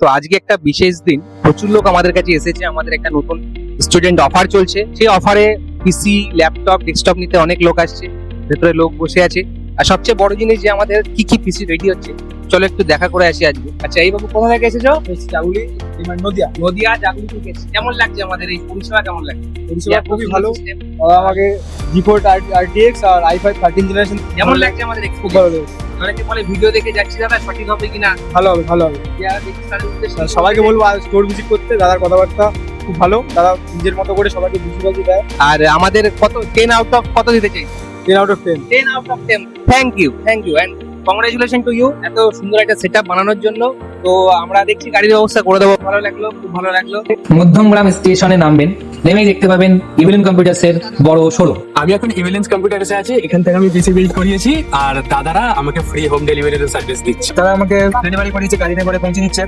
তো আজকে একটা বিশেষ দিন, প্রচুর লোক আমাদের কাছে এসেছে। আমাদের একটা নতুন স্টুডেন্ট অফার চলছে, সেই অফারে পিসি, ল্যাপটপ, ডেস্কটপ নিতে অনেক লোক আসছে, ভেতরে লোক বসে আছে। আর সবচেয়ে বড় জিনিস যে আমাদের কি কি পিসি রেডি হচ্ছে, চলো একটু দেখা করে আসি আজকে। আচ্ছা, এই বাবু কোথা থেকে এসেছো? চাগুলি নদিয়া। নদিয়া জাগুলি থেকে এসেছে। কেমন লাগছে আমাদের এই পরিষেবা, কেমন লাগছে? পরিষেবা খুবই ভালো। ওরা আমাকে G4 RTX আর i5 13 জেনারেশন কেমন লাগছে আমাদের খুব এক্সপোর্ট? ভালো লেগেছে। অনেকে বলে ভিডিও দেখে যাচ্ছি দাদা, সঠিক হবে কিনা? ভালো হবে ভালো হবে। যারা দেখছি তাদের উদ্দেশ্যে সবাইকে বলবো স্টোর ভিজিট করতে। দাদার কথাবার্তা খুব ভালো, দাদা নিজের মতো করে সবাইকে বুঝিয়ে দেয়। আর আমাদের কত 10 আউট অফ কত দিতে চাই? 10 out of 10। 10 out of 10। Thank you and congratulation to you এত সুন্দর একটা সেটআপ বানানোর জন্য। তো আমরা দেখছি গাড়ির ব্যবস্থা করে দেবো। ভালো লাগলো, খুব ভালো লাগলো। মধ্যমগ্রাম স্টেশনে নামবেন, নেমেই দেখতে পাবেন ইভিলিন কম্পিউটার্সের বড় শোরুম। আমি এখন ইভিলেন্স কম্পিউটার্সে আছি, এখান থেকে আমি পিসি বিল্ড করিয়েছি আর দাদারা আমাকে ফ্রি হোম ডেলিভারির সার্ভিস দিচ্ছে। তারা আমাকে ডেলিভারি করিয়েছে, গাড়িতে করে পৌঁছে দিচ্ছে।